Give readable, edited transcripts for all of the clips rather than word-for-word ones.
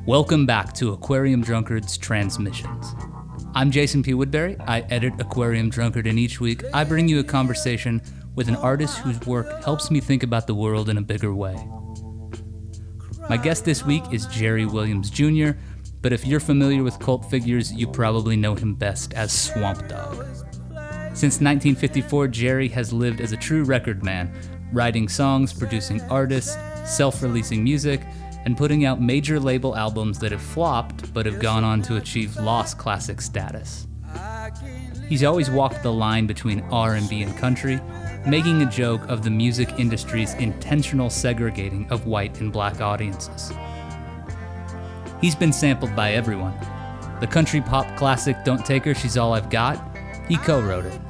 Welcome back to Aquarium Drunkard's Transmissions. I'm Jason P. Woodbury. I edit Aquarium Drunkard, and each week I bring you a conversation with an artist whose work helps me think about the world in a bigger way. My guest this week is Jerry Williams Jr., but if you're familiar with cult figures, you probably know him best as Swamp Dogg. Since 1954, Jerry has lived as a true record man, writing songs, producing artists, self-releasing music, and putting out major label albums that have flopped but have gone on to achieve lost classic status. He's always walked the line between R&B and country, making a joke of the music industry's intentional segregating of white and black audiences. He's been sampled by everyone. The country pop classic Don't Take Her, She's All I've Got, he co-wrote it.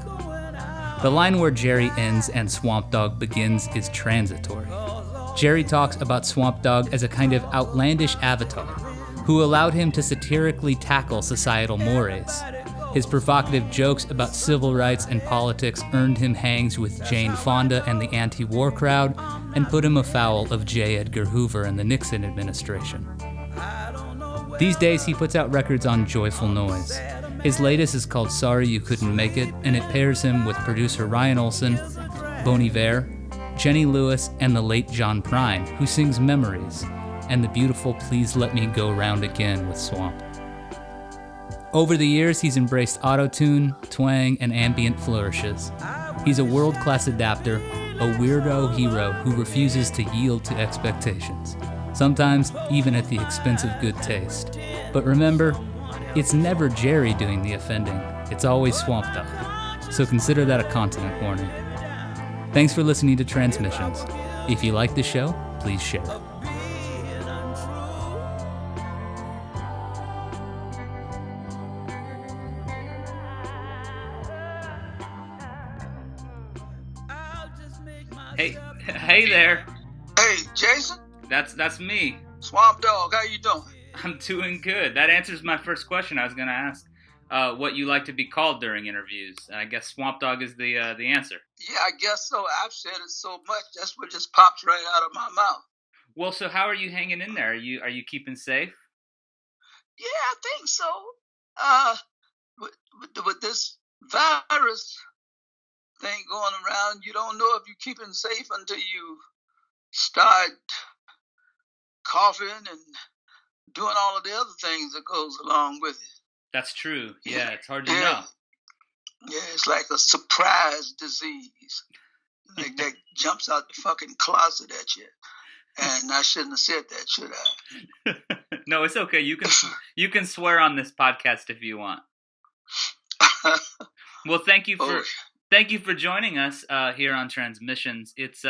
The line where Jerry ends and Swamp Dogg begins is transitory. Jerry talks about Swamp Dogg as a kind of outlandish avatar who allowed him to satirically tackle societal mores. His provocative jokes about civil rights and politics earned him hangs with Jane Fonda and the anti-war crowd and put him afoul of J. Edgar Hoover and the Nixon administration. These days, he puts out records on Joyful Noise. His latest is called Sorry You Couldn't Make It, and it pairs him with producer Ryan Olson, Bon Iver, Jenny Lewis, and the late John Prine, who sings Memories, and the beautiful Please Let Me Go Round Again with Swamp. Over the years, he's embraced auto-tune, twang, and ambient flourishes. He's a world-class adapter, a weirdo hero who refuses to yield to expectations, sometimes even at the expense of good taste. But remember, it's never Jerry doing the offending, it's always Swamp Dogg. So consider that a content warning. Thanks for listening to Transmissions. If you like the show, please share it. Hey there. Hey, Jason. That's me. Swamp Dogg, how you doing? I'm doing good. That answers my first question. I was going to ask what you like to be called during interviews, and I guess Swamp Dogg is the answer. Yeah, I guess so. I've said it so much, that's what just pops right out of my mouth. Well, so how are you hanging in there? Are you keeping safe? Yeah, I think so. With this virus thing going around, you don't know if you're keeping safe until you start coughing and doing all of the other things that goes along with it. That's true. Yeah, it's hard to know. Yeah, it's like a surprise disease. Like that jumps out the fucking closet at you. And I shouldn't have said that, should I? No, it's okay. You can swear on this podcast if you want. Well, thank you for joining us here on Transmissions. It's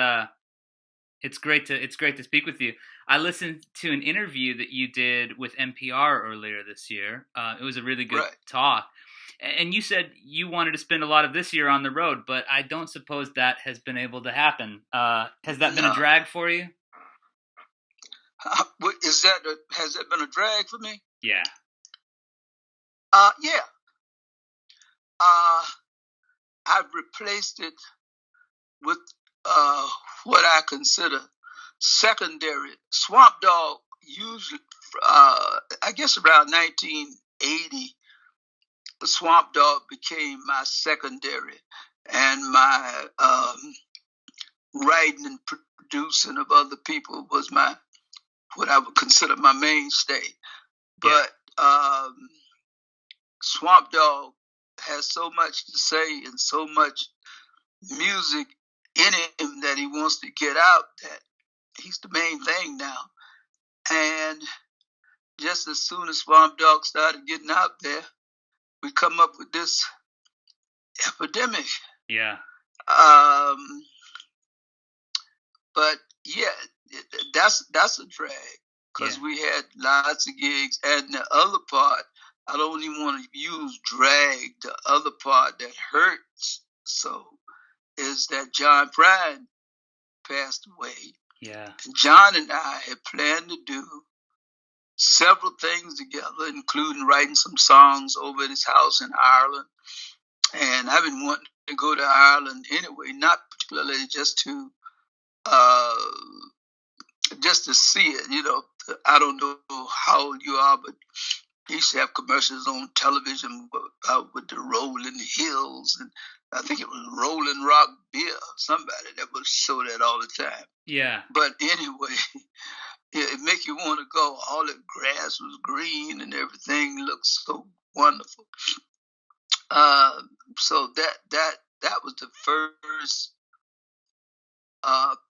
great to speak with you. I listened to an interview that you did with NPR earlier this year. It was a really good talk. And you said you wanted to spend a lot of this year on the road, but I don't suppose that has been able to happen. Has that been a drag for you? Has that been a drag for me? Yeah. Yeah. I've replaced it with what I consider secondary. Swamp Dogg usually, I guess around 1980, the Swamp Dogg became my secondary, and my writing and producing of other people was what I would consider my mainstay. But Swamp Dogg has so much to say and so much music in him that he wants to get out that he's the main thing now. And just as soon as Swamp Dogg started getting out there, we come up with this epidemic. Yeah. But yeah, that's a drag because we had lots of gigs. And the other part, I don't even want to use drag. The other part that hurts so is that John Prine passed away. Yeah. And John and I had planned to do several things together, including writing some songs over at his house in Ireland. And I've been wanting to go to Ireland anyway, not particularly just to see it, I don't know how old you are, but he used to have commercials on television with the Rolling Hills, and I think it was Rolling Rock Beer. Somebody that would show that all the time. Yeah. But anyway, it make you want to go. All the grass was green and everything looked so wonderful. So that was the first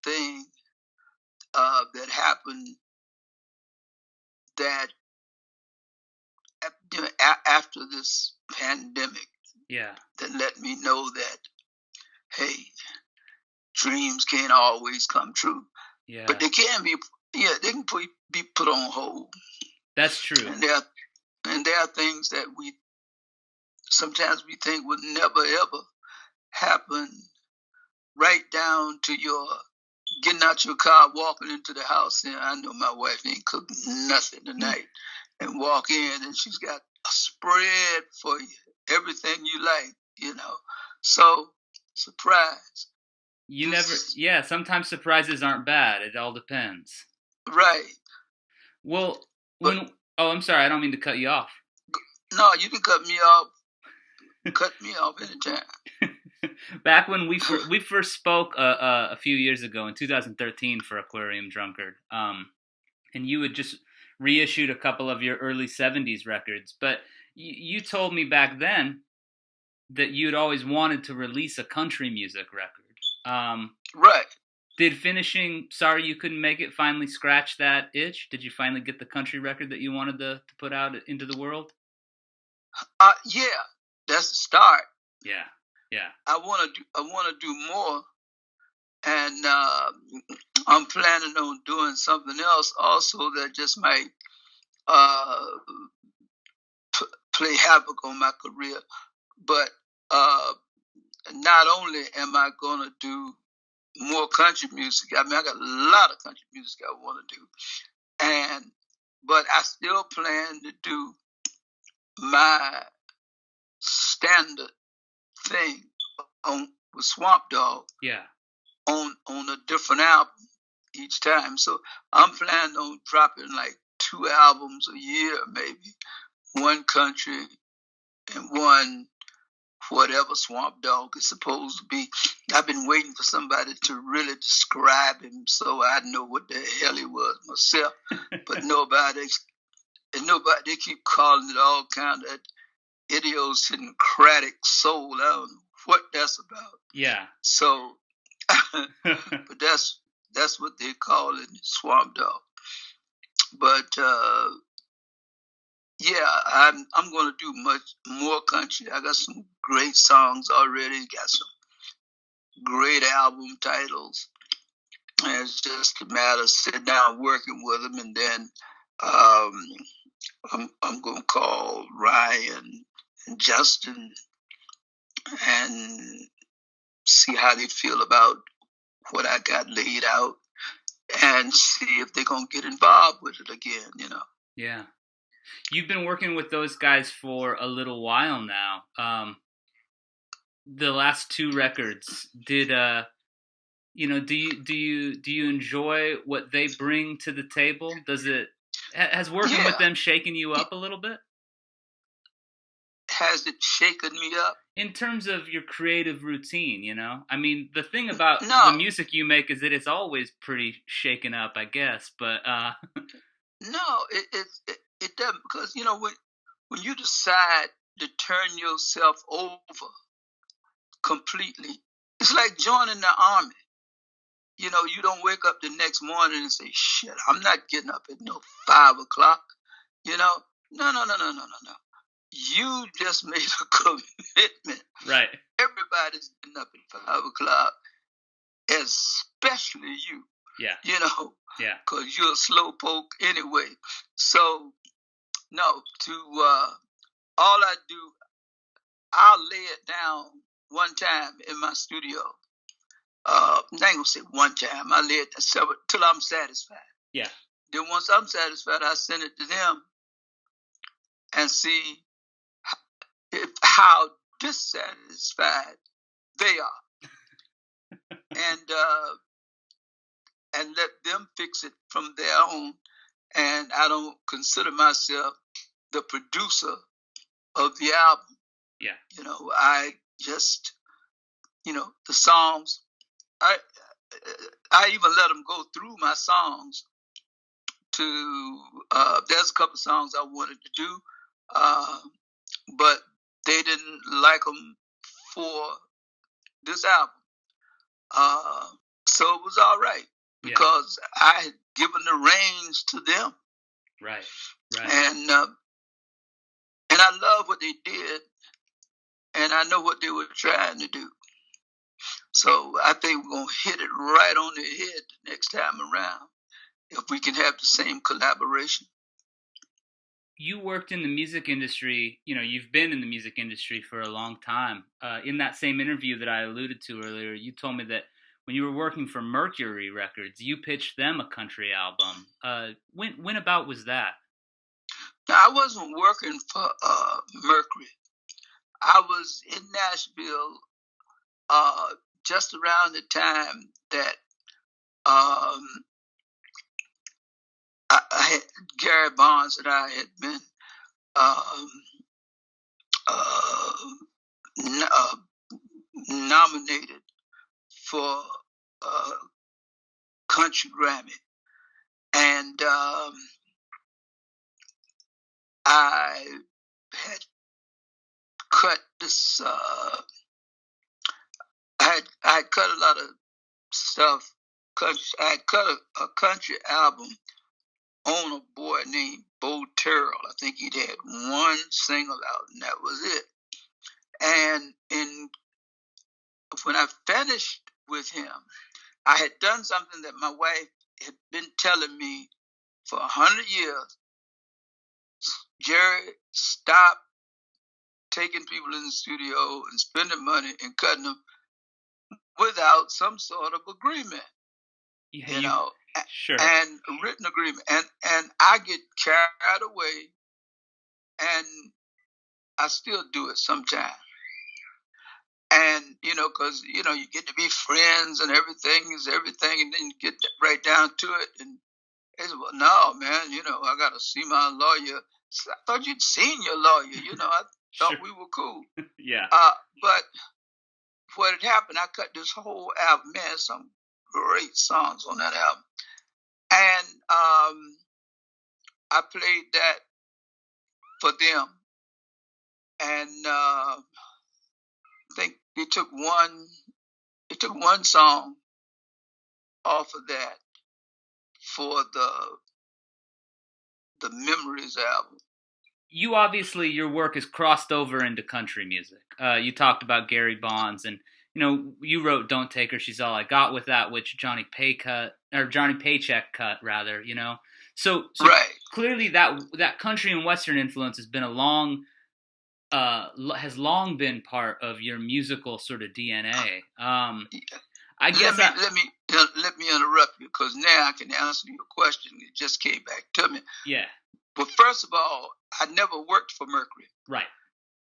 thing that happened that after this pandemic. Yeah. That let me know that, hey, dreams can't always come true. Yeah. But they can be. Yeah, they can be put on hold. That's true. And there are things that we sometimes we think would never ever happen. Right down to your getting out your car, walking into the house, and I know my wife ain't cooking nothing tonight, and walk in and she's got a spread for you, everything you like, So surprise. Sometimes surprises aren't bad. It all depends. Right. Well, I'm sorry, I don't mean to cut you off. No, you can cut me off. Cut me off anytime. Back when we first spoke a few years ago in 2013 for Aquarium Drunkard, and you had just reissued a couple of your early 70s records, but you told me back then that you'd always wanted to release a country music record. Right. Did finishing Sorry You Couldn't Make It finally scratch that itch? Did you finally get the country record that you wanted to put out into the world? Yeah, that's the start. Yeah. Yeah. I want to do more, and I'm planning on doing something else also that just might play havoc on my career. But not only am I going to do more country music, I mean, I got a lot of country music I want to do, but I still plan to do my standard thing with Swamp Dogg. Yeah. On a different album each time. So I'm planning on dropping like 2 albums a year, maybe. One country and one whatever Swamp Dogg is supposed to be. I've been waiting for somebody to really describe him so I know what the hell he was myself. But nobody, they keep calling it all kind of idiosyncratic soul. I don't know what that's about. Yeah. So, but that's what they call it, Swamp Dogg. But yeah, I'm going to do much more country. I got some great songs already. Got some great album titles. And it's just a matter of sitting down working with them, and then I'm going to call Ryan and Justin and see how they feel about what I got laid out, and see if they're going to get involved with it again, Yeah. You've been working with those guys for a little while now. The last 2 records, do you enjoy what they bring to the table? Has working with them shaken you up a little bit? Has it shaken me up? In terms of your creative routine, I mean, the thing about the music you make is that it's always pretty shaken up, I guess. But no, it doesn't, because when you decide to turn yourself over completely, it's like joining the army. You don't wake up the next morning and say, "Shit, I'm not getting up at 5 o'clock." No. You just made a commitment. Right. Everybody's getting up at 5 o'clock, especially you. Yeah. Yeah. Because you're a slowpoke anyway. So, no, all I do, I'll lay it down one time in my studio. I ain't gonna say one time. I lay it several till I'm satisfied. Yeah. Then once I'm satisfied, I send it to them and see how dissatisfied they are, and let them fix it from their own. and I don't consider myself the producer of the album. Yeah. I just, the songs, I even let them go through my songs there's a couple songs I wanted to do, but they didn't like them for this album. So it was all right because I had given the reins to them. Right. And I love what they did, and I know what they were trying to do. So I think we're going to hit it right on the head the next time around if we can have the same collaboration. You worked in the music industry, you've been in the music industry for a long time. In that same interview that I alluded to earlier, you told me that when you were working for Mercury Records, you pitched them a country album. When about was that? Now, I wasn't working for Mercury. I was in Nashville just around the time that I had Gary Bonds and I had been nominated for Country Grammy, and I had cut this. I had cut a lot of stuff. I had cut a country album on a boy named Bo Terrell. I think he'd had one single out, and that was it. And when I finished with him, I had done something that my wife had been telling me for 100 years. Jerry, stop taking people in the studio and spending money and cutting them without some sort of agreement. Sure. And a written agreement. And I get carried away, and I still do it sometimes. And, because, you get to be friends and everything is everything, and then you get right down to it. And they said, well, no, man, I got to see my lawyer. I thought you'd seen your lawyer. I thought Sure. we were cool. Yeah. But what had happened, I cut this whole album. Man, some great songs on that album. And I played that for them. And I think they took one song off of that for the Memories album. You obviously, your work has crossed over into country music. You talked about Gary Bonds, and you wrote "Don't Take Her, She's All I Got" with that, which Johnny Paycheck cut, rather. So right. Clearly that country and Western influence has been has long been part of your musical sort of DNA. I guess let me interrupt you, because now I can answer your question. It just came back to me. Yeah. But first of all, I never worked for Mercury. Right.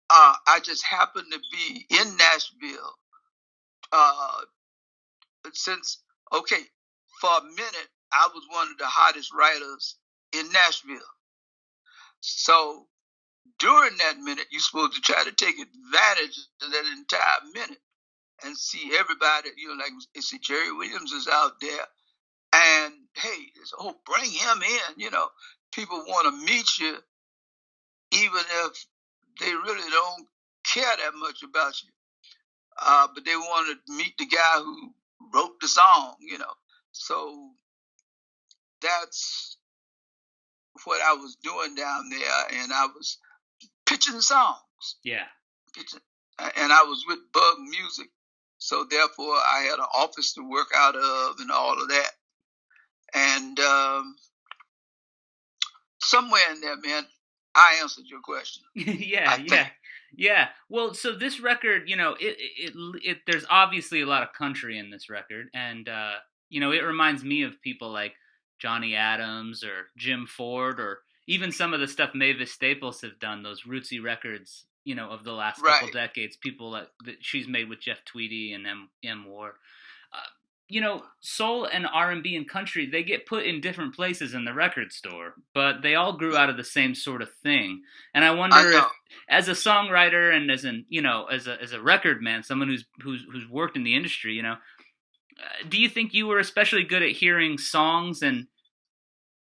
I just happened to be in Nashville. For a minute, I was one of the hottest writers in Nashville. So during that minute, you're supposed to try to take advantage of that entire minute and see everybody, like see Jerry Williams is out there. And hey, bring him in. People want to meet you, even if they really don't care that much about you. But they want to meet the guy who wrote the song, So that's what I was doing down there, and I was pitching songs. Yeah. And I was with Bug Music, so therefore I had an office to work out of and all of that. And somewhere in there, man, I answered your question. Yeah. Well, so this record, there's obviously a lot of country in this record, and it reminds me of people like Johnny Adams or Jim Ford, or even some of the stuff Mavis Staples have done, those rootsy records, of the last couple decades, people that she's made with Jeff Tweedy and M. Ward. soul and R&B and country, they get put in different places in the record store, but they all grew out of the same sort of thing. And I wonder if, as a songwriter and as a record man, someone who's worked in the industry, do you think you were especially good at hearing songs and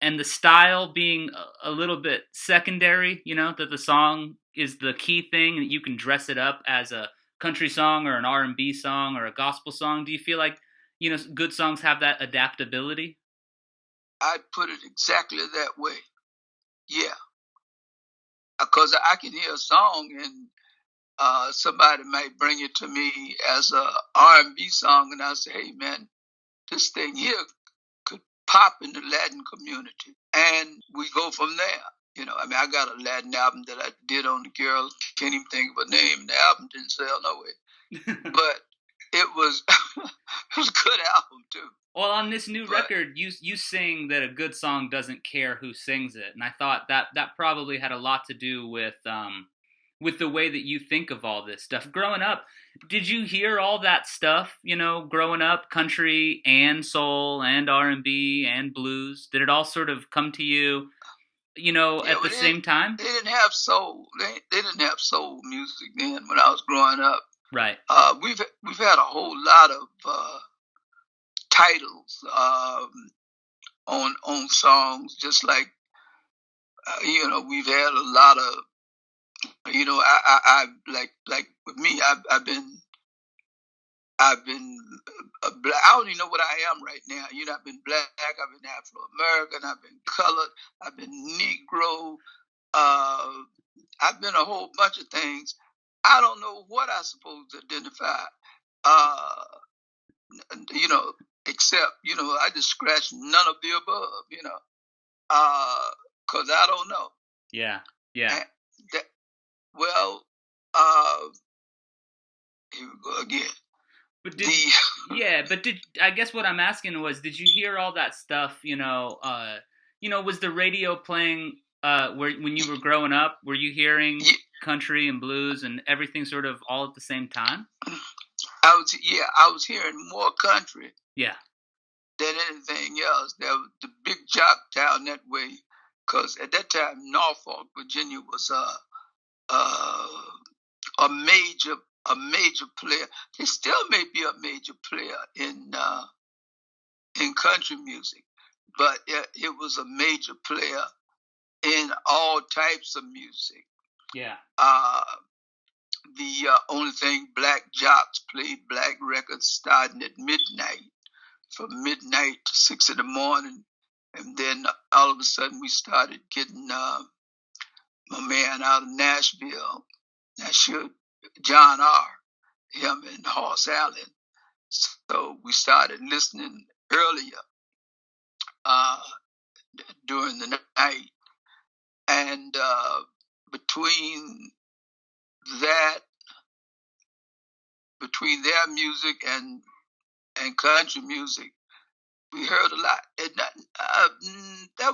the style being a little bit secondary, that the song is the key thing and you can dress it up as a country song or an R&B song or a gospel song? Do you feel like, good songs have that adaptability? I'd put it exactly that way. Yeah. Because I can hear a song and somebody might bring it to me as a R&B song, and I say, hey, man, this thing here could pop in the Latin community. And we go from there. I got a Latin album that I did on the girl. Can't even think of a name. The album didn't sell no way. But it was it was a good album too. Well, on this new record, you sing that a good song doesn't care who sings it, and I thought that probably had a lot to do with the way that you think of all this stuff. Growing up, did you hear all that stuff? Growing up, country and soul and R&B and blues. Did it all sort of come to you? At the same time? They didn't have soul. They didn't have soul music then when I was growing up. Right. We've had a whole lot of titles on songs, just like we've had a lot of I like with me, I've been black. I don't even know what I am right now. I've been black, I've been Afro-American, I've been colored, I've been Negro, I've been a whole bunch of things. I don't know what I'm supposed to identify, except, I just scratch none of the above, because I don't know. Yeah. Here we go again. But I guess what I'm asking was, did you hear all that stuff? Was the radio playing when you were growing up? Were you hearing country and blues and everything sort of all at the same time? I was hearing more country. Yeah. Than anything else. There was the big jock down that way, because at that time Norfolk, Virginia was a major player. It still may be a major player in country music, but it was a major player in all types of music. Yeah. The only thing black jocks played black records starting at midnight, from midnight to 6 in the morning, and then all of a sudden we started getting my man out of Nashville, John R. Him and Hoss Allen. So we started listening earlier during the night, and between their music and country music, we heard a lot. And there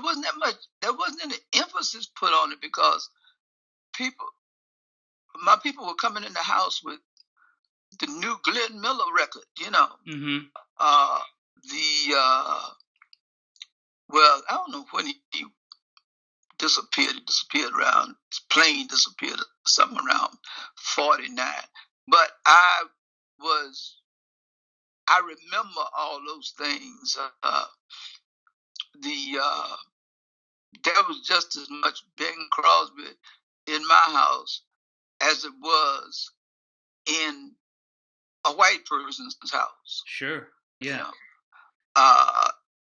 wasn't any emphasis put on it, because my people were coming in the house with the new Glenn Miller record, Mm-hmm. Well, I don't know when he disappeared. He disappeared around, his plane disappeared something around 49. But I remember all those things. There was just as much Bing Crosby in my house as it was in a white person's house. Sure. Yeah.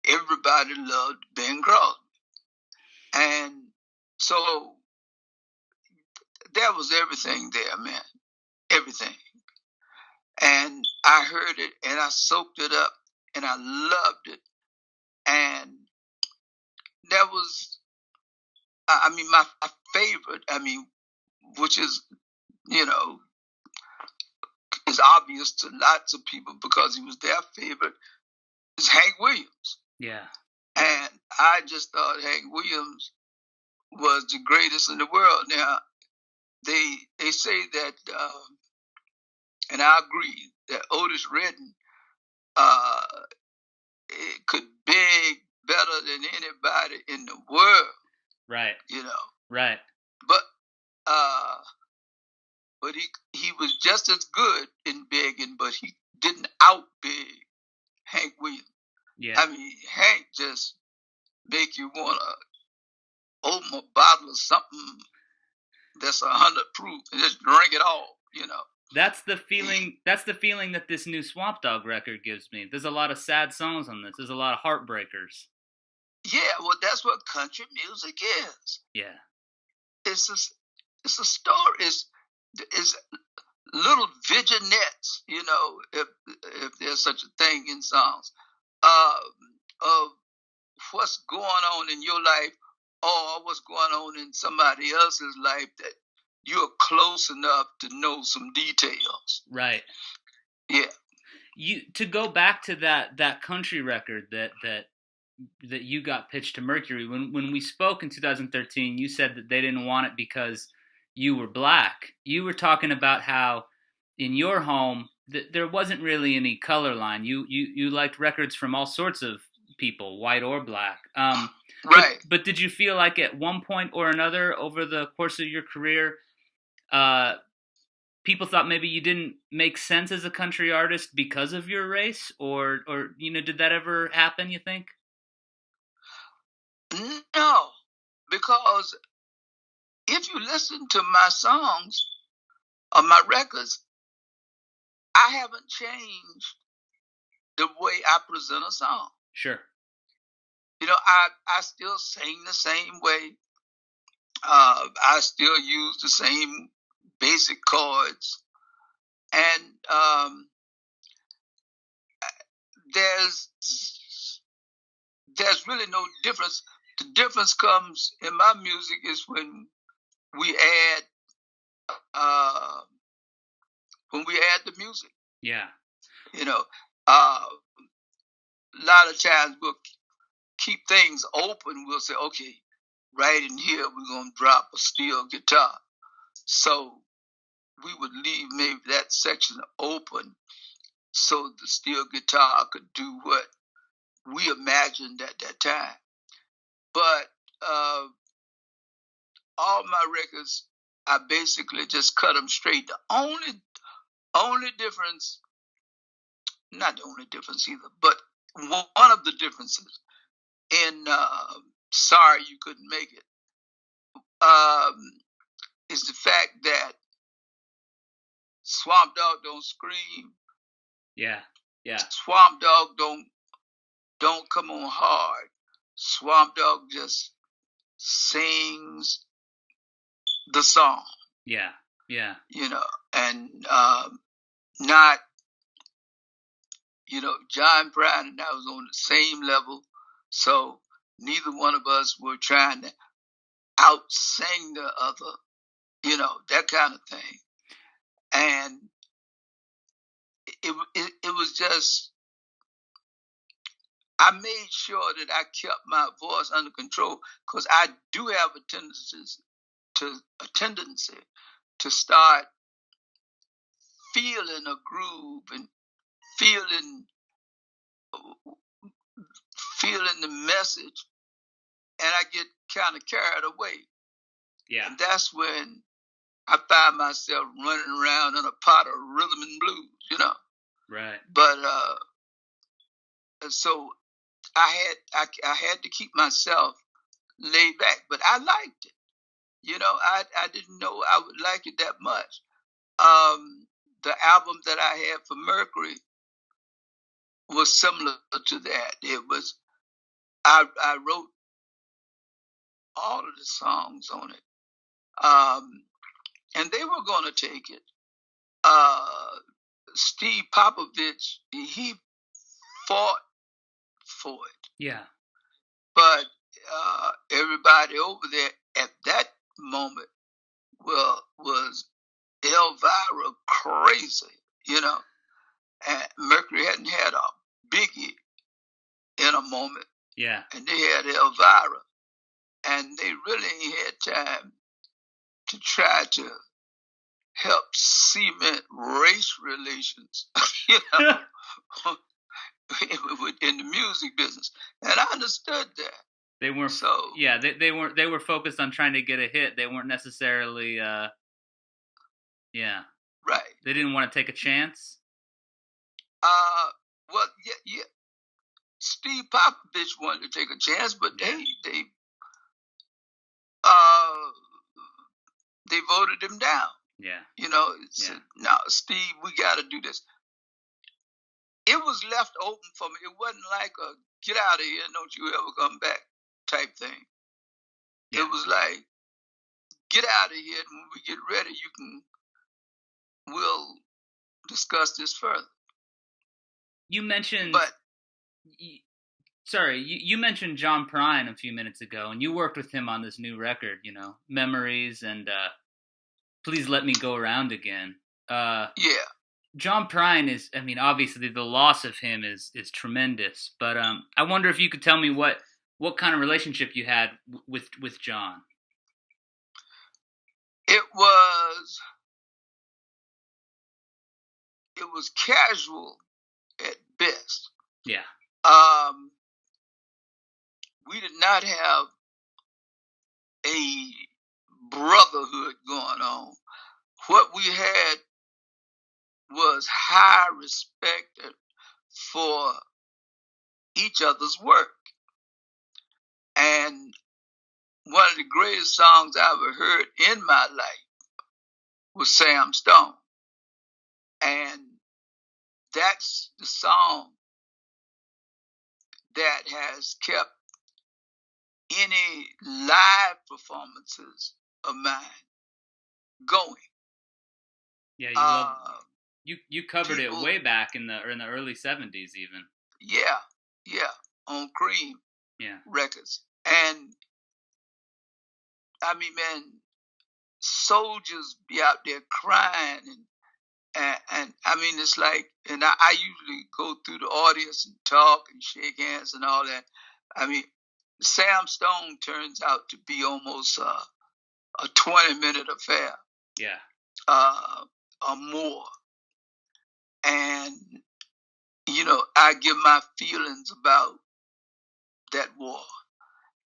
Everybody loved Bing Crosby. And so there was everything there, man. Everything. And I heard it and I soaked it up and I loved it. And that was, my favorite, which is, is obvious to lots of people because he was their favorite, is Hank Williams. Yeah. And I just thought Hank Williams was the greatest in the world. Now, they say that, and I agree, that Otis Redding than anybody in the world. Right. You know. Right. But he was just as good in begging, but he didn't outbeg Hank Williams. Yeah. I mean, Hank just make you want to open a bottle of something that's 100 proof and just drink it all, you know. That's the feeling. That's the feeling that this new Swamp Dogg record gives me. There's a lot of sad songs on this. There's a lot of heartbreakers. Yeah, well, that's what country music is. Yeah. It's a story. It's little vignettes, you know, if there's such a thing in songs, of what's going on in your life or what's going on in somebody else's life that you're close enough to know some details. Right. Yeah. To go back to that country record that you got pitched to Mercury, when we spoke in 2013, you said that they didn't want it because you were black. You were talking about how in your home there wasn't really any color line. You liked records from all sorts of people, white or black. Right. But did you feel like at one point or another over the course of your career, people thought maybe you didn't make sense as a country artist because of your race, or did that ever happen, you think? No, because if you listen to my songs or my records, I haven't changed the way I present a song. Sure. You know, I still sing the same way. I still use the same basic chords. And there's really no difference. The difference comes in my music is when we add the music. Yeah. You know, a lot of times we'll keep things open. We'll say, okay, right in here we're gonna drop a steel guitar. So we would leave maybe that section open so the steel guitar could do what we imagined at that time. But all my records, I basically just cut them straight. The only difference, not the only difference either, but one of the differences in Sorry You Couldn't Make It is the fact that Swamp Dogg don't scream. Yeah. Swamp Dogg don't come on hard. Swamp Dogg just sings the song. Yeah. You know, and not, you know, John Prine and I was on the same level, so neither one of us were trying to out-sing the other, you know, that kind of thing. And it was just, I made sure that I kept my voice under control, because I do have a tendency to start feeling a groove and feeling the message, and I get kind of carried away. Yeah. And that's when I find myself running around in a pot of rhythm and blues, you know. Right. But so I had to keep myself laid back, but I liked it. You know, I didn't know I would like it that much. The album that I had for Mercury was similar to that. It was, I wrote all of the songs on it, and they were going to take it. Steve Popovich, he fought for it. Yeah. But everybody over there at that moment was Elvira crazy, you know. And Mercury hadn't had a biggie in a moment. Yeah. And they had Elvira. And they really ain't had time to try to help cement race relations, you know. in the music business, and I understood that. They weren't they weren't, they were focused on trying to get a hit. They weren't necessarily right. They didn't want to take a chance. Well, yeah. Steve Popovich wanted to take a chance, but they voted him down. Yeah. Said, no, Steve, we got to do this. It was left open for me. It wasn't like a get out of here, don't you ever come back type thing. Yeah. It was like, get out of here, and when we get ready, we'll discuss this further. You mentioned, you mentioned John Prine a few minutes ago, and you worked with him on this new record, Memories and Please Let Me Go Around Again. Yeah. John Prine is, obviously the loss of him is tremendous, but I wonder if you could tell me what kind of relationship you had with John. It was casual at best. Yeah. We did not have a brotherhood going on. What we had was high respect for each other's work. And one of the greatest songs I ever heard in my life was Sam Stone. And that's the song that has kept any live performances of mine going. Yeah, you covered it way back in the early 70s even. Yeah, on Cream Records. And man, soldiers be out there crying and it's like, and I usually go through the audience and talk and shake hands and all that. Sam Stone turns out to be almost a 20-minute affair. Yeah. Or more. And, I give my feelings about that war.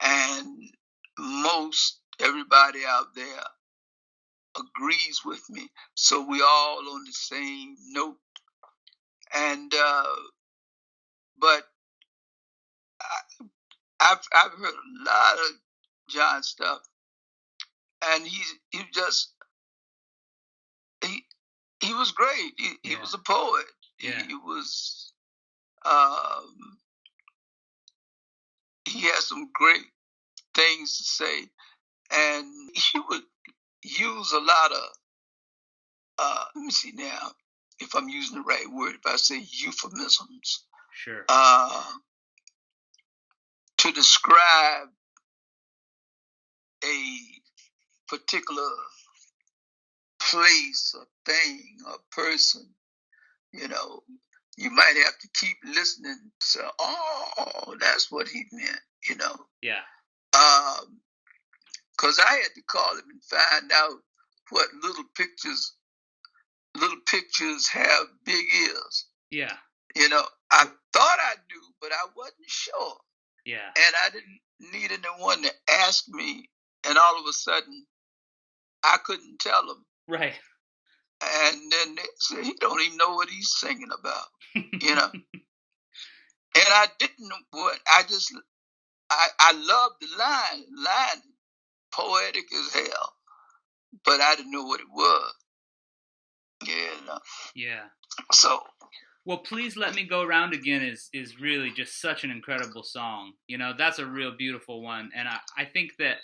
And most everybody out there agrees with me. So we all on the same note. And, but I've heard a lot of John stuff. And he was great. He was a poet. Yeah. He was, he had some great things to say. And he would use a lot of, let me see now if I'm using the right word, if I say euphemisms. Sure. To describe a particular place, a thing, a person, you might have to keep listening to say, oh, that's what he meant, Yeah. Because I had to call him and find out what little pictures have big ears. Yeah. I thought I knew, but I wasn't sure. Yeah. And I didn't need anyone to ask me, and all of a sudden, I couldn't tell him. Right. And then they said, he don't even know what he's singing about, And I didn't know what, I loved the line, poetic as hell, but I didn't know what it was. Yeah. So. Well, Please Let Me Go Round Again is really just such an incredible song. That's a real beautiful one. And I think that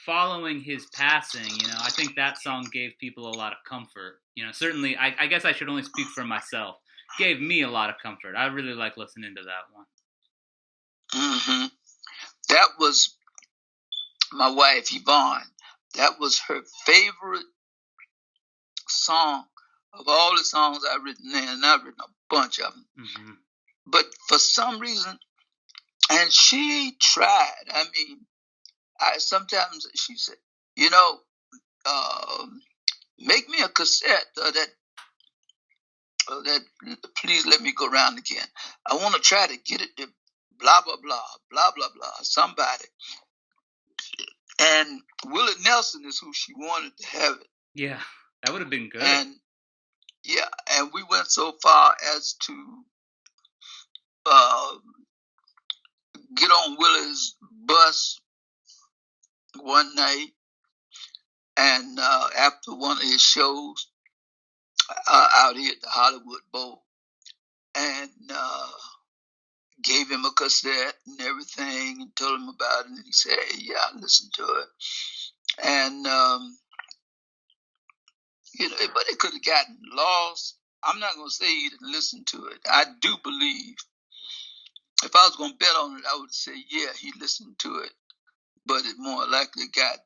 following his passing, I think that song gave people a lot of comfort. Certainly, I guess I should only speak for myself. Gave me a lot of comfort. I really like listening to that one. Mm-hmm. That was my wife, Yvonne. That was her favorite song of all the songs I've written, and I've written a bunch of them. Mm-hmm. But for some reason, and she tried. Sometimes she said, make me a cassette of that please let me go around again. I want to try to get it to blah, blah, blah, blah, blah, blah, somebody. And Willie Nelson is who she wanted to have it. Yeah, that would have been good. And we went so far as to get on Willie's bus one night, and after one of his shows out here at the Hollywood Bowl, and gave him a cassette and everything, and told him about it, and he said, hey, yeah, I listened to it. And but it could have gotten lost. I'm not going to say he didn't listen to it. I do believe, if I was going to bet on it, I would say, yeah, he listened to it, but it more likely got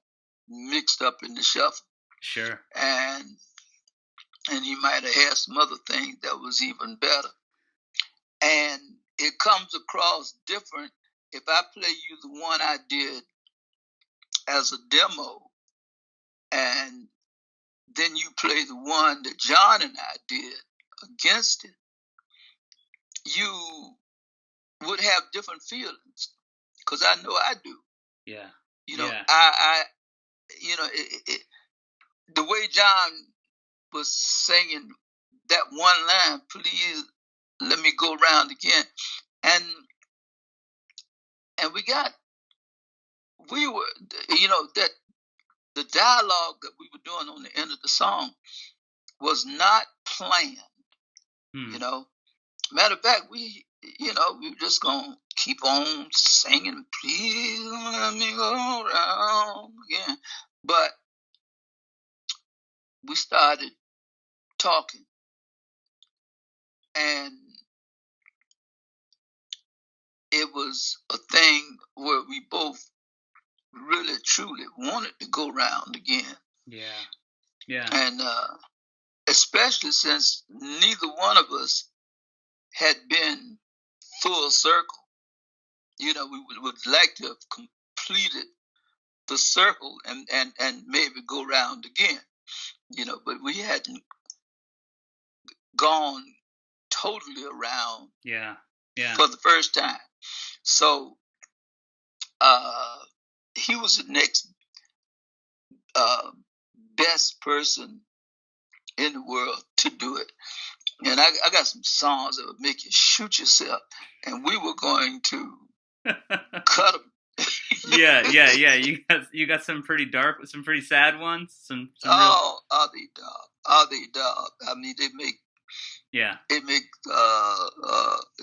mixed up in the shuffle. Sure. And he might have had some other things that was even better. And it comes across different if I play you the one I did as a demo, and then you play the one that John and I did against it, you would have different feelings, because I know I do. Yeah. I the way John was singing that one line, please let me go round again, and we were, that the dialogue that we were doing on the end of the song was not planned. Matter of fact, we were just gonna keep on singing, please let me go around again, but we started talking, and it was a thing where we both really truly wanted to go round again. Yeah. And especially since neither one of us had been full circle. We would like to have completed the circle and maybe go round again. But we hadn't gone totally around. Yeah. For the first time. So he was the next best person in the world to do it. And I got some songs that would make you shoot yourself, and we were going to cut them. Yeah. You got some pretty dark, some pretty sad ones. Some are they dog? I mean, they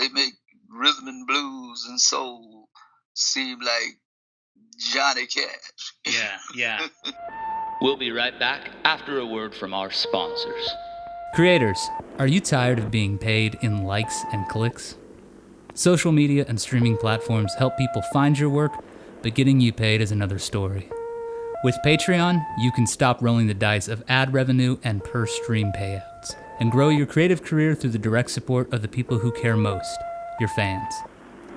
make rhythm and blues and soul seem like Johnny Cash. Yeah. We'll be right back after a word from our sponsors. Creators, are you tired of being paid in likes and clicks? Social media and streaming platforms help people find your work, but getting you paid is another story. With Patreon, you can stop rolling the dice of ad revenue and per stream payouts, and grow your creative career through the direct support of the people who care most, your fans.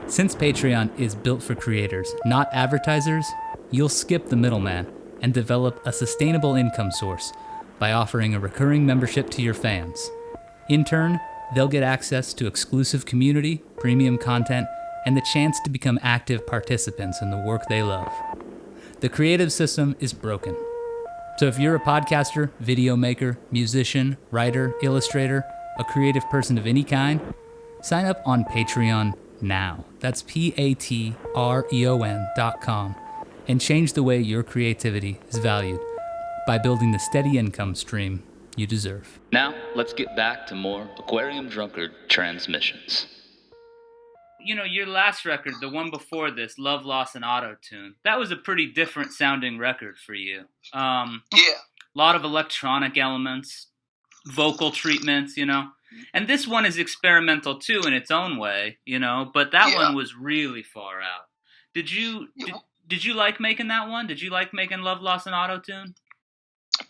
Since Patreon is built for creators, not advertisers, you'll skip the middleman and develop a sustainable income source by offering a recurring membership to your fans. In turn, they'll get access to exclusive community, premium content, and the chance to become active participants in the work they love. The creative system is broken. So if you're a podcaster, video maker, musician, writer, illustrator, a creative person of any kind, sign up on Patreon now. That's patreon.com, and change the way your creativity is valued by building the steady income stream you deserve. Now, let's get back to more Aquarium Drunkard transmissions. Your last record, the one before this, Love, Loss, and Auto-Tune, that was a pretty different sounding record for you. Yeah. A lot of electronic elements, vocal treatments, And this one is experimental too in its own way, but that one was really far out. Did you like making that one? Did you like making Love, Loss, and Auto-Tune?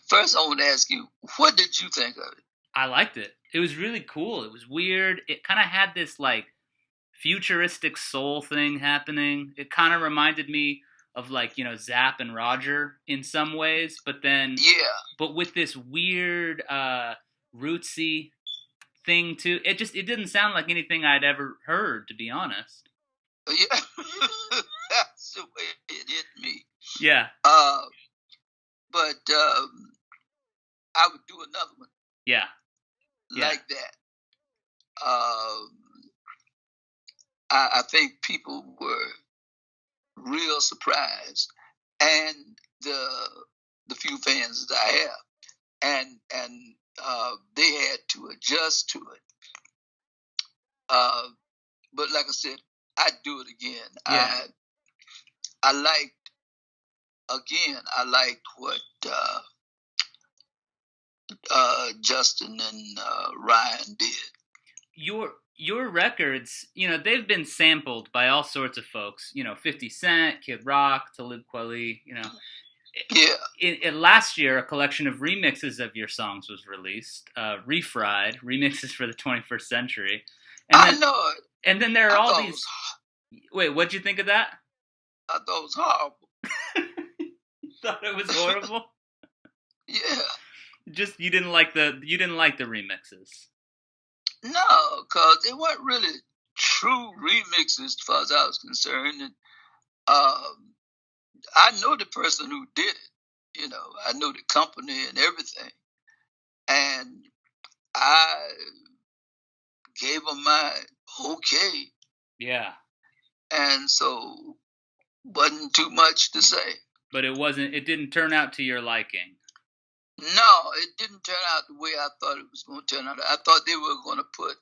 First, I want to ask you, what did you think of it? I liked it. It was really cool. It was weird. It kind of had this futuristic soul thing happening. It kind of reminded me of Zapp and Roger in some ways, but with this weird rootsy thing too. It didn't sound like anything I'd ever heard, to be honest. Yeah, that's the way it hit me. Yeah. But I would do another one. Yeah. Like that. I think people were real surprised, and the few fans that I have, and they had to adjust to it. But like I said, I'd do it again. Yeah. I liked what Justin and Ryan did. Your records, they've been sampled by all sorts of folks. 50 Cent, Kid Rock, Talib Kweli. Yeah. Last year, a collection of remixes of your songs was released. Refried remixes for the 21st century. I know it. And then there are all these. Wait, what'd you think of that? I thought it was horrible. You thought it was horrible? Yeah. Just you didn't like the remixes. No, because they weren't really true remixes as far as I was concerned. And I know the person who did it. I know the company and everything. And I gave them my okay. Yeah. And so wasn't too much to say. But it didn't turn out to your liking. No, it didn't turn out the way I thought it was going to turn out. I thought they were going to put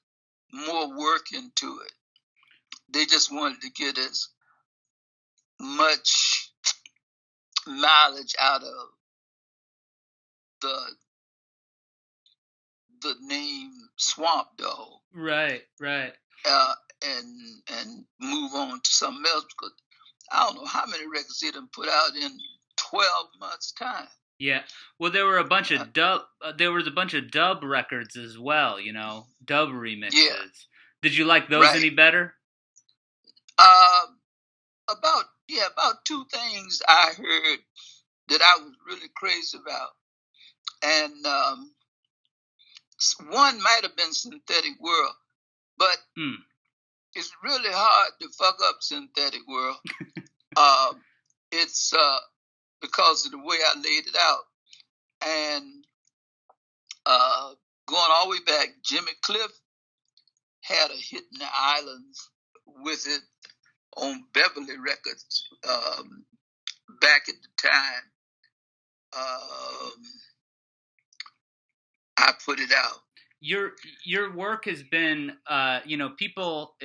more work into it. They just wanted to get as much mileage out of the name Swamp Dogg. Right. And move on to something else, because I don't know how many records they done put out in 12 months' time. Yeah. Well, there were a bunch of dub. There was a bunch of dub records as well. Dub remixes. Yeah. Did you like those any better? About two things I heard that I was really crazy about, and one might have been Synthetic World, but it's really hard to fuck up Synthetic World. It's because of the way I laid it out. And going all the way back, Jimmy Cliff had a hit in the islands with it on Beverly Records back at the time. I put it out. Your work has been, people,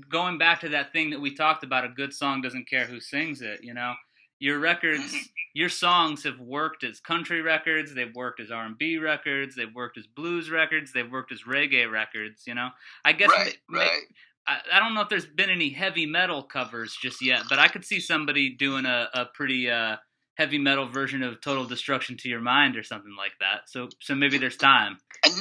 going back to that thing that we talked about, a good song doesn't care who sings it, Your records, your songs have worked as country records, they've worked as R&B records, they've worked as blues records, they've worked as reggae records, I guess, right. I don't know if there's been any heavy metal covers just yet, but I could see somebody doing a pretty heavy metal version of Total Destruction to Your Mind or something like that. So maybe there's time. And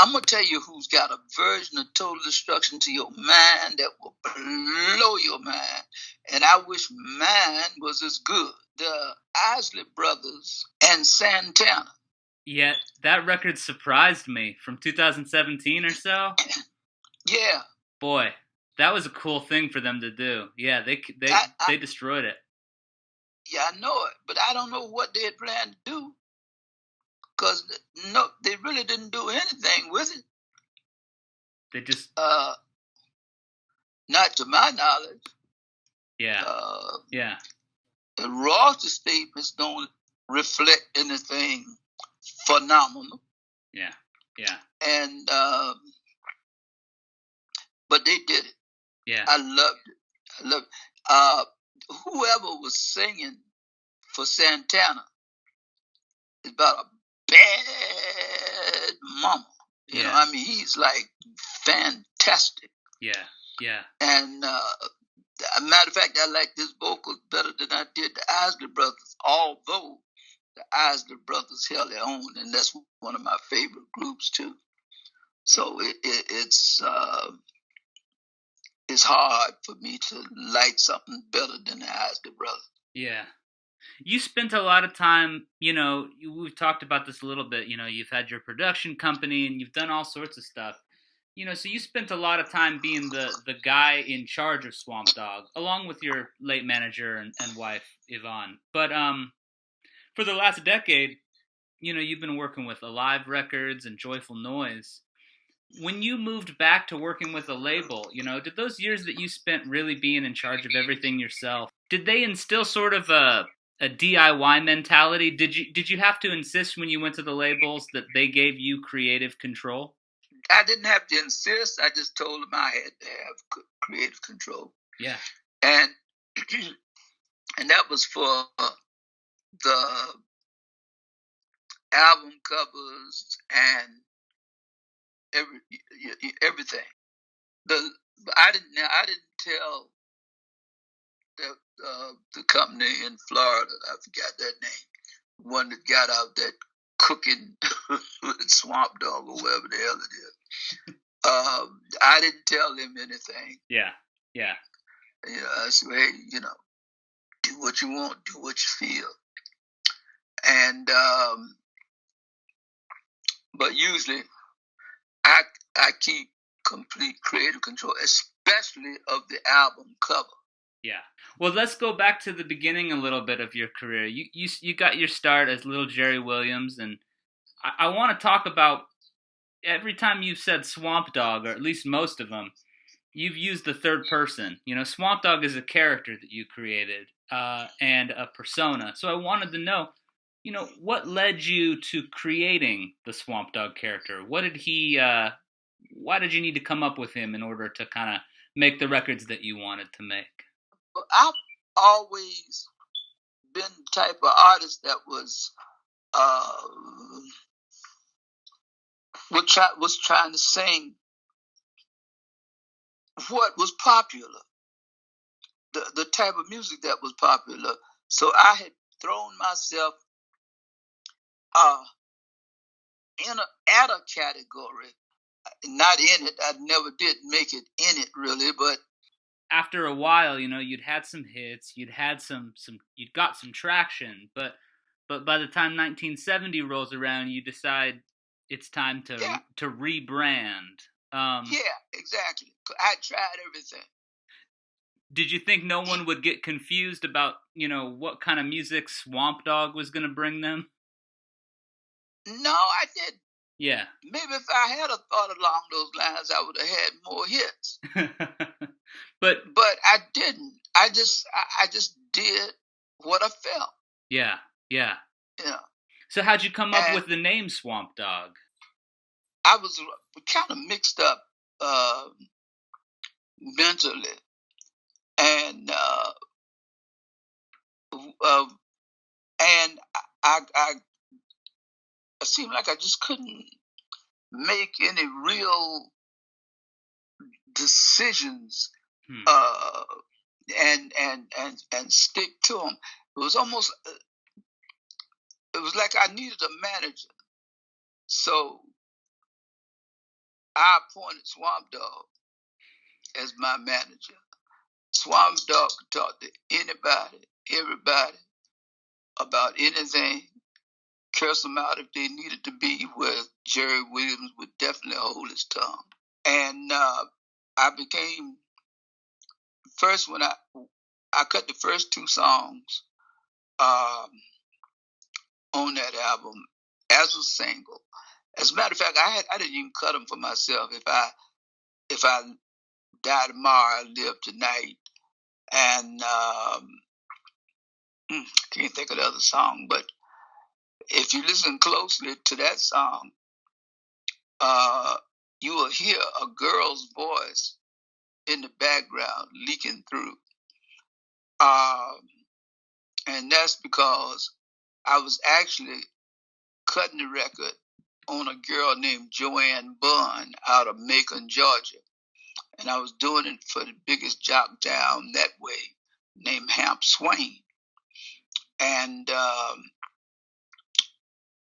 I'm going to tell you who's got a version of Total Destruction to Your Mind that will blow your mind. And I wish mine was as good. The Isley Brothers and Santana. Yeah, that record surprised me from 2017 or so. Yeah. Boy, that was a cool thing for them to do. Yeah, they destroyed it. Yeah, I know it, but I don't know what they had planned to do, because they really didn't do anything with it. They just not to my knowledge. Yeah. Yeah. The royalty statements don't reflect anything phenomenal. Yeah. Yeah. And but they did it. Yeah. I loved it. Whoever was singing for Santana is about a bad mama. You know, I mean, he's like fantastic. Yeah, yeah. And a matter of fact, I like his vocals better than I did the Isley Brothers, although the Isley Brothers held their own, and that's one of my favorite groups too. So it's hard for me to like something better than the Isley Brothers. Yeah. You spent a lot of time, we've talked about this a little bit, you've had your production company and you've done all sorts of stuff. So you spent a lot of time being the guy in charge of Swamp Dogg, along with your late manager and wife, Yvonne. But for the last decade, you've been working with Alive Records and Joyful Noise. When you moved back to working with a label, did those years that you spent really being in charge of everything yourself, did they instill sort of a DIY mentality? Did you have to insist when you went to the labels that they gave you creative control? I didn't have to insist. I just told them I had to have creative control. Yeah. And and that was for the album covers and everything. I didn't tell the company in Florida. I forgot that name. One that got out that cooking with Swamp Dogg or whatever the hell it is. I didn't tell them anything. Yeah. I said, hey, do what you want, do what you feel. And but usually I keep complete creative control, especially of the album cover. Yeah. Well, let's go back to the beginning a little bit of your career. You got your start as Little Jerry Williams, and I want to talk about every time you've said Swamp Dogg, or at least most of them, you've used the third person. Swamp Dogg is a character that you created and a persona. So I wanted to know, what led you to creating the Swamp Dogg character? What did he? Why did you need to come up with him in order to kind of make the records that you wanted to make? I've always been the type of artist that was trying to sing what was popular, the type of music that was popular. So I had thrown myself at a category, not in it. I never did make it in it really, but after a while, you'd had some hits, you'd got some traction, but by the time 1970 rolls around, you decide it's time to rebrand. Yeah, exactly. I tried everything. Did you think no one would get confused about, what kind of music Swamp Dogg was going to bring them? No, I didn't. Yeah. Maybe if I had a thought along those lines, I would have had more hits. But I didn't. I just did what I felt. Yeah. So how'd you come up with the name Swamp Dogg? I was kind of mixed up mentally, and I seemed like I just couldn't make any real decisions and stick to them. It was almost it was like I needed a manager, so I appointed Swamp Dogg as my manager. Swamp Dogg could talk to anybody, everybody about anything, curse them out if they needed to be, where Jerry Williams would definitely hold his tongue. And I became, first when I cut the first two songs on that album as a single. As a matter of fact, I didn't even cut them for myself. If I die tomorrow, I live tonight. And I can't think of the other song, but if you listen closely to that song, you will hear a girl's voice in the background leaking through. And that's because I was actually cutting the record on a girl named Joanne Bunn out of Macon, Georgia. And I was doing it for the biggest jock down that way named Hamp Swain. And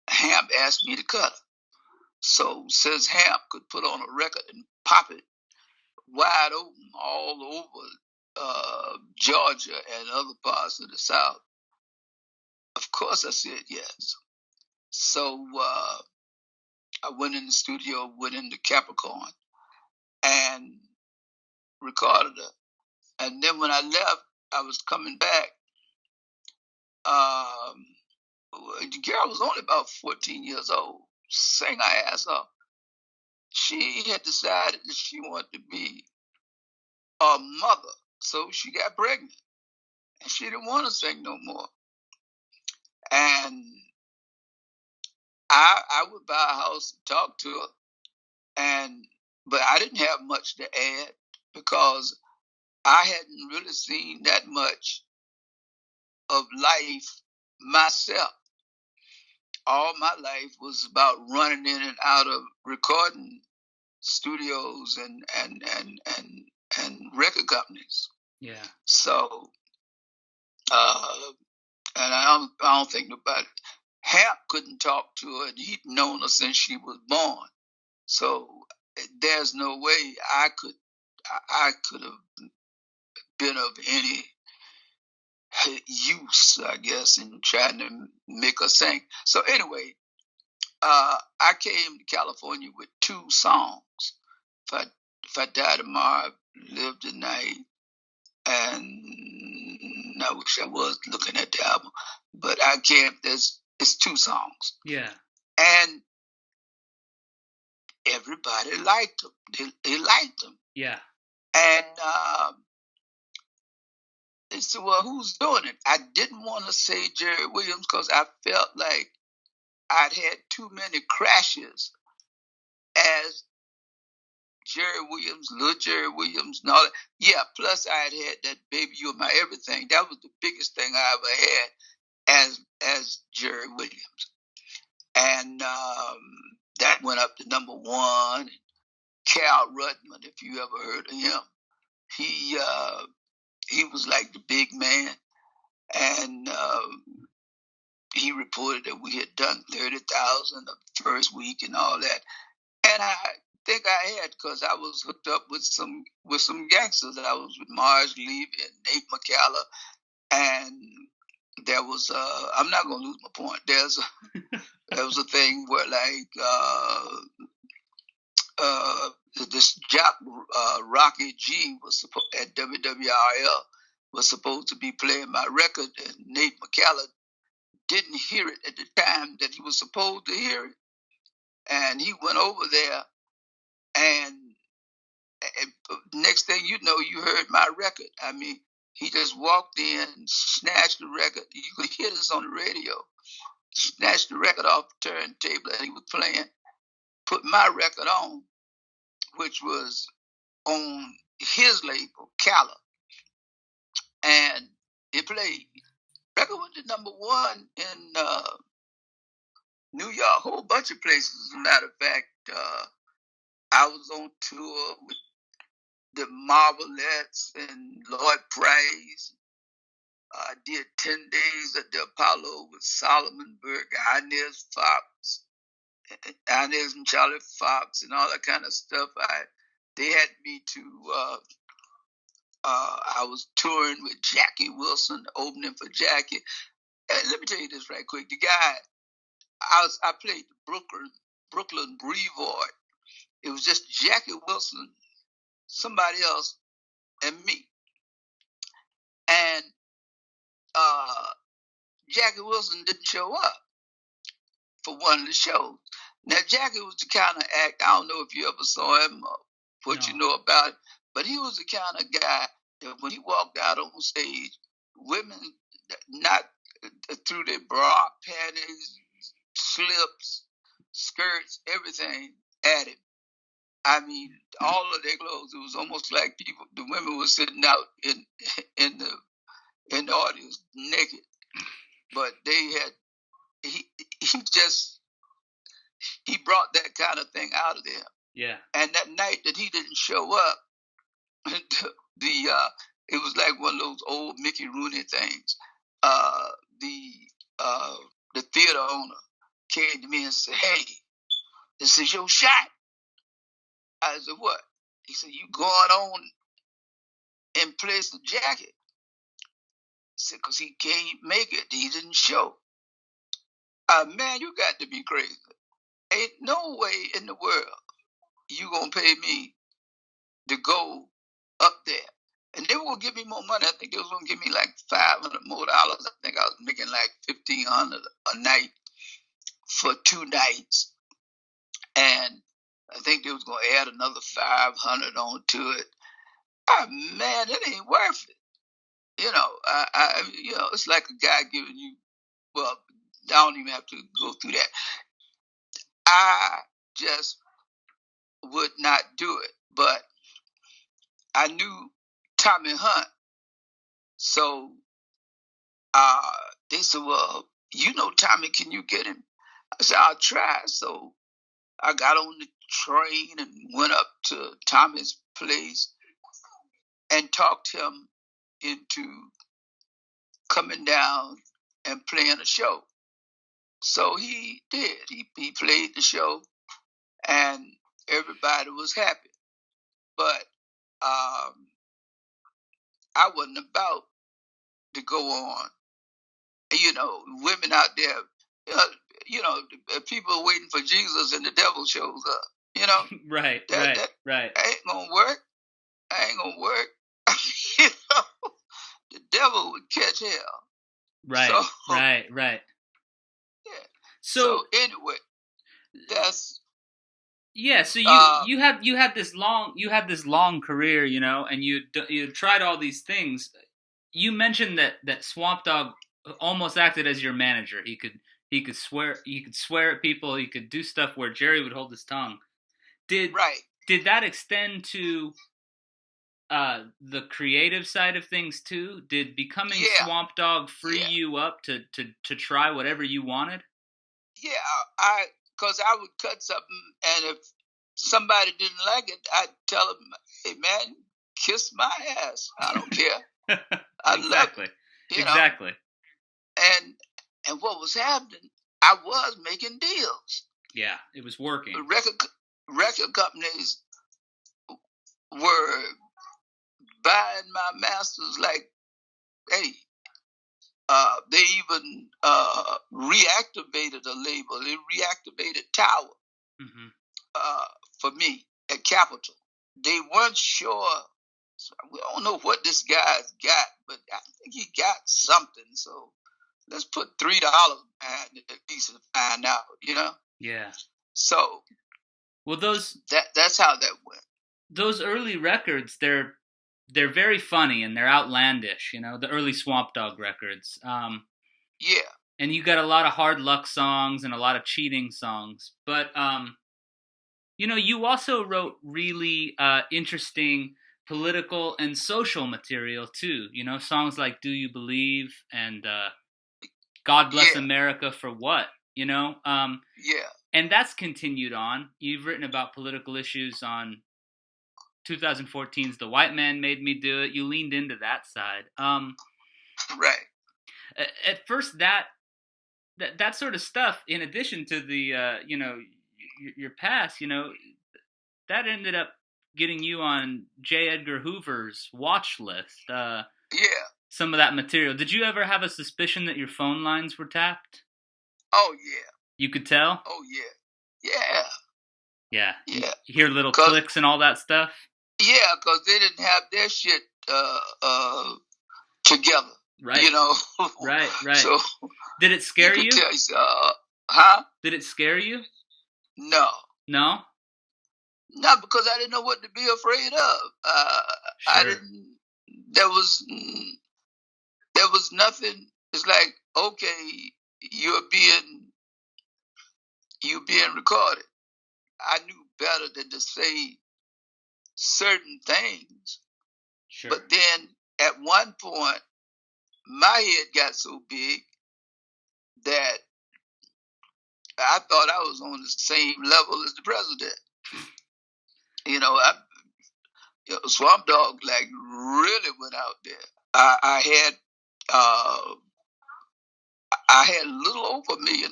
Hamp asked me to cut her. So since Hamp could put on a record and pop it wide open all over Georgia and other parts of the South, of course I said yes. So I went in the studio, went into Capricorn, and recorded her. And then when I left, I was coming back. The girl was only about 14 years old. Sang her ass off. She had decided that she wanted to be a mother, so she got pregnant, and she didn't want to sing no more. And I would buy a house and talk to her, but I didn't have much to add because I hadn't really seen that much of life myself. All my life was about running in and out of recording studios and record companies. Yeah. So, and I don't think nobody. Hap couldn't talk to her, and he'd known her since she was born. So there's no way I could have been of any use, I guess, in trying to make her sing. So anyway, I came to California with 2 songs. If I die tomorrow, live tonight, and I wish I was looking at the album, but I can't. It's 2 songs. Yeah. And everybody liked them. They liked them. Yeah. And they said, well, who's doing it? I didn't want to say Jerry Williams because I felt like I'd had too many crashes as Jerry Williams, little Jerry Williams, and all that. Yeah, plus I had that Baby You're My Everything. That was the biggest thing I ever had as Jerry Williams. And that went up to #1. Cal Rudman, if you ever heard of him, he was like the big man, and he reported that we had done 30,000 the first week and all that. And I think I had, because I was hooked up with some gangsters. I was with Marge Levy and Nate McCalla, and there was I'm not gonna lose my point. There was a thing where this jock Rocky G was at WWRL was supposed to be playing my record, and Nate McCalla didn't hear it at the time that he was supposed to hear it, and he went over there, and next thing you know, you heard my record. I mean, he just walked in, snatched the record. You could hear this on the radio. Snatched the record off the turntable that he was playing, put my record on, which was on his label, Calla, and it played. Record went to #1 in New York, a whole bunch of places. As a matter of fact, I was on tour with the Marvelettes and Lloyd Price. I did 10 days at the Apollo with Solomon Burke, Inez and Charlie Fox, and all that kind of stuff. They had me to. I was touring with Jackie Wilson, opening for Jackie. And let me tell you this right quick. The guy, I played the Brooklyn Brevoort. It was just Jackie Wilson, somebody else, and me. And Jackie Wilson didn't show up for one of the shows. Now, Jackie was the kind of act, I don't know if you ever saw him or what you know about it, but he was the kind of guy that when he walked out on stage, women not through their bra, panties, slips, skirts, everything at him. I mean, all of their clothes. It was almost like the women were sitting out in the audience naked. But he brought that kind of thing out of them. Yeah. And that night that he didn't show up, it was like one of those old Mickey Rooney things. The theater owner came to me and said, "Hey, this is your shot." I said, "What?" He said, "You going on and place the jacket?" I said, "Because he can't make it. He didn't show." Man, you got to be crazy. Ain't no way in the world you gonna pay me to go up there. And they were going to give me more money. I think they was going to give me like $500 more. I think I was making like $1,500 a night for 2 nights. And I think they was going to add another 500 on to it. Man, it ain't worth it. It's like a guy giving you, well, I don't even have to go through that. I just would not do it. But I knew Tommy Hunt. So they said, well, Tommy, can you get him? I said, I'll try. So I got on the train and went up to Tommy's place and talked him into coming down and playing a show. So he did. He played the show, and everybody was happy. But I wasn't about to go on. Women out there, people are waiting for Jesus and the devil shows up. Right. That ain't gonna work. The devil would catch hell. Right. So, right. Yeah. So anyway, that's So you had this long career, and you tried all these things. You mentioned that Swamp Dogg almost acted as your manager. He could swear at people. He could do stuff where Jerry would hold his tongue. Did that extend to the creative side of things too? Did becoming Swamp Dogg free you up to try whatever you wanted? Yeah, because I would cut something, and if somebody didn't like it, I'd tell them, "Hey man, kiss my ass. I don't care." I exactly. love it, exactly. And what was happening? I was making deals. Yeah, it was working. Record companies were buying my masters like, hey, they even reactivated a label. They reactivated Tower for me at Capitol. They weren't sure. We don't know what this guy's got, but I think he got something. So let's put $3 behind it at least to find out, Yeah. So, well, that's how that went. Those early records, they're very funny and they're outlandish, the early Swamp Dogg records. Yeah. And you got a lot of hard luck songs and a lot of cheating songs. But, you also wrote really interesting political and social material too. Songs like Do You Believe and God Bless America for What, Yeah. And that's continued on. You've written about political issues on 2014's The White Man Made Me Do It. You leaned into that side. Right. At first, that sort of stuff, in addition to the, your past, that ended up getting you on J. Edgar Hoover's watch list. Yeah. Some of that material. Did you ever have a suspicion that your phone lines were tapped? Oh, yeah. You could tell? Oh, yeah. Yeah. Yeah. Yeah. You hear little clicks and all that stuff? Yeah, because they didn't have their shit together. Right. Right. So did it scare you? Did it scare you? No. No? No, because I didn't know what to be afraid of. Sure. I didn't. There was nothing. It's like, okay, you're being recorded. I knew better than to say certain things. Sure. But then at one point, my head got so big that I thought I was on the same level as the president. Swamp Dogg like really went out there. I had a little over $1 million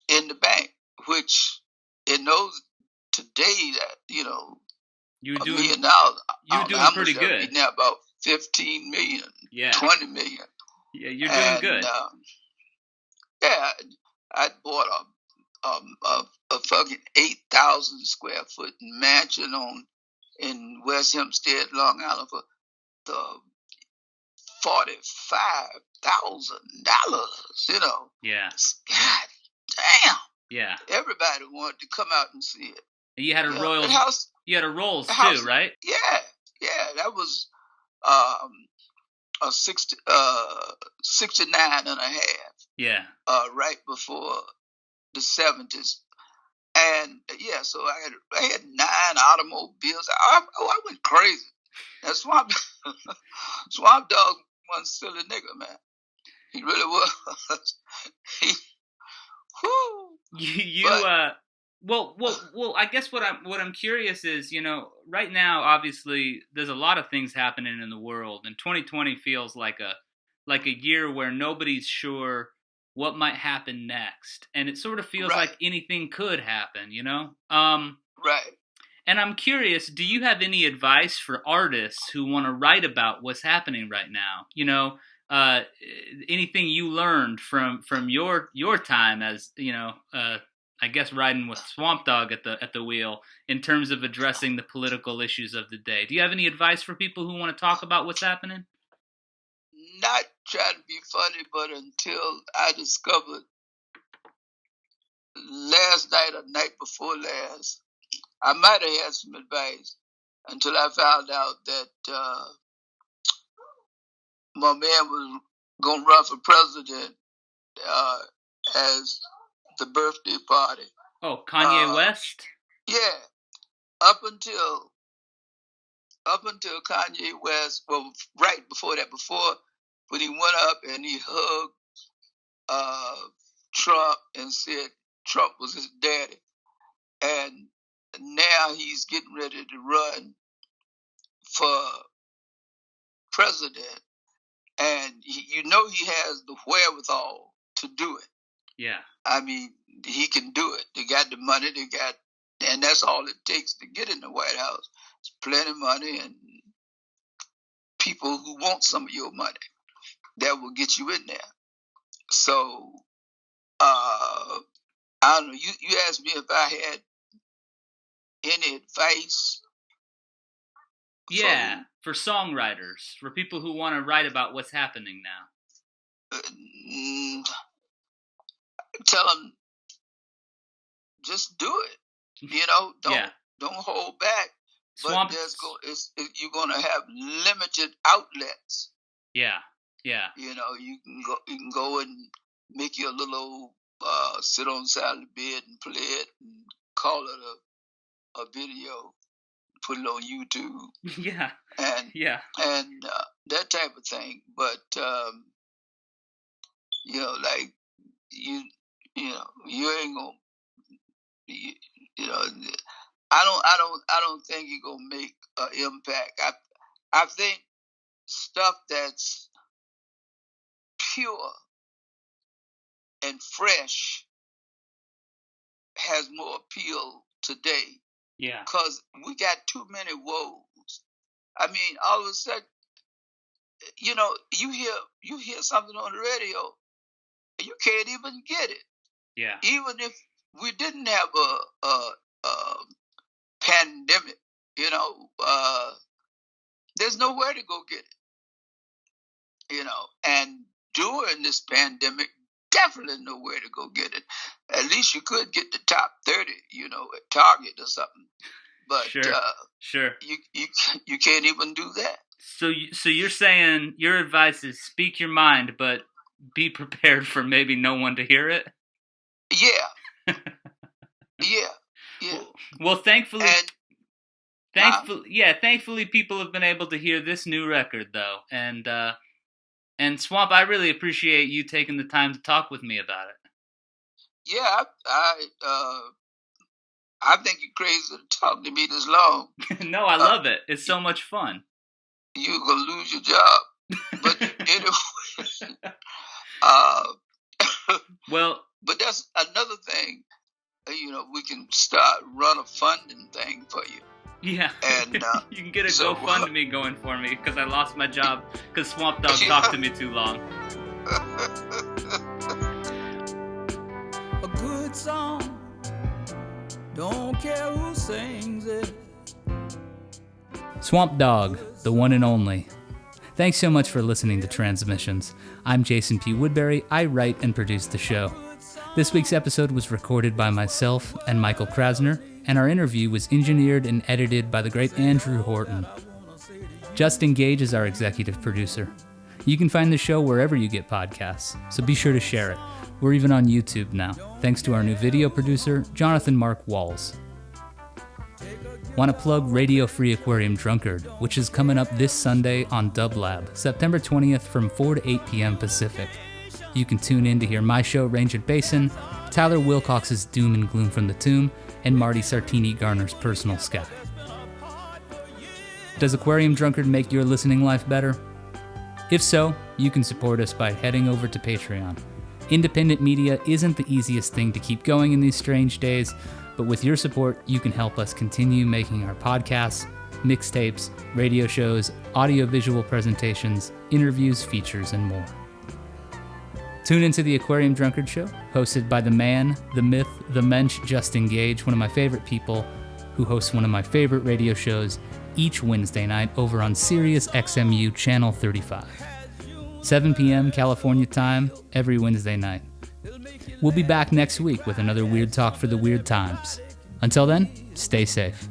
in the bank, which in those today that you were $1 doing million. You were doing pretty good. Now about 15 million, 20 million. Yeah, you're doing good. I bought a fucking 8,000 square foot mansion on in West Hempstead, Long Island, for the $45,000. Yeah. God damn. Yeah. Everybody wanted to come out and see it. And you had a Royals. House, you had a Rolls too, right? Yeah. That was a 69 and a half. Yeah. Right before the 70s. And so I had 9 automobiles. I went crazy. That Swamp Dogg one silly nigga, man. He really was. Well, I guess what I'm curious is, right now, obviously, there's a lot of things happening in the world, and 2020 feels like a year where nobody's sure what might happen next, and it sort of feels like anything could happen, Right. And I'm curious, do you have any advice for artists who want to write about what's happening right now? Anything you learned from your time as, I guess riding with Swamp Dogg at the wheel in terms of addressing the political issues of the day. Do you have any advice for people who want to talk about what's happening? Not trying to be funny, but until I discovered last night or night before last, I might have had some advice until I found out that my man was going to run for president as the birthday party. Oh, Kanye West? Yeah. Up until Kanye West, well, right before that, when he went up and he hugged Trump and said Trump was his daddy. And now he's getting ready to run for president. And he has the wherewithal to do it. Yeah. I mean, he can do it. They got the money, and that's all it takes to get in the White House. It's plenty of money and people who want some of your money that will get you in there. So, I don't know. You asked me if I had any advice. Yeah, for songwriters, for people who want to write about what's happening now. Tell them, just do it. Don't hold back. But you're going to have limited outlets. Yeah. You can go and make you a little sit on the side of the bed and play it and call it a video, put it on YouTube. Yeah. And that type of thing. But you ain't gonna. I don't think you're gonna make an impact. I think stuff that's pure and fresh has more appeal today. Yeah. Because we got too many woes. I mean, all of a sudden, you hear something on the radio, and you can't even get it. Yeah. Even if we didn't have a pandemic, there's nowhere to go get it. And during this pandemic, definitely nowhere to go get it. At least you could get the top 30, at Target or something. But sure. You can't even do that. So you're saying your advice is speak your mind, but be prepared for maybe no one to hear it? Yeah. Yeah. Well, thankfully, people have been able to hear this new record, though, and Swamp, I really appreciate you taking the time to talk with me about it. Yeah, I think you're crazy to talk to me this long. No, I love it. It's so much fun. You're gonna lose your job, but anyway. But that's another thing. We can run a funding thing for you. Yeah, and you can get a GoFundMe going for me because I lost my job because Swamp Dogg talked to me too long. A good song, don't care who sings it. Swamp Dogg, the one and only. Thanks so much for listening to Transmissions. I'm Jason P. Woodbury. I write and produce the show. This week's episode was recorded by myself and Michael Krasner, and our interview was engineered and edited by the great Andrew Horton. Justin Gage is our executive producer. You can find the show wherever you get podcasts, so be sure to share it. We're even on YouTube now, thanks to our new video producer, Jonathan Mark Walls. Want to plug Radio Free Aquarium Drunkard, which is coming up this Sunday on Dublab, September 20th from 4 to 8 p.m. Pacific. You can tune in to hear my show, Rangent Basin, Tyler Wilcox's Doom and Gloom from the Tomb, and Marty Sartini Garner's Personal Sky. Does Aquarium Drunkard make your listening life better? If so, you can support us by heading over to Patreon. Independent media isn't the easiest thing to keep going in these strange days, but with your support, you can help us continue making our podcasts, mixtapes, radio shows, audiovisual presentations, interviews, features, and more. Tune into the Aquarium Drunkard Show, hosted by the man, the myth, the mensch, Justin Gage, one of my favorite people, who hosts one of my favorite radio shows each Wednesday night over on Sirius XMU Channel 35. 7 p.m. California time, every Wednesday night. We'll be back next week with another Weird Talk for the Weird Times. Until then, stay safe.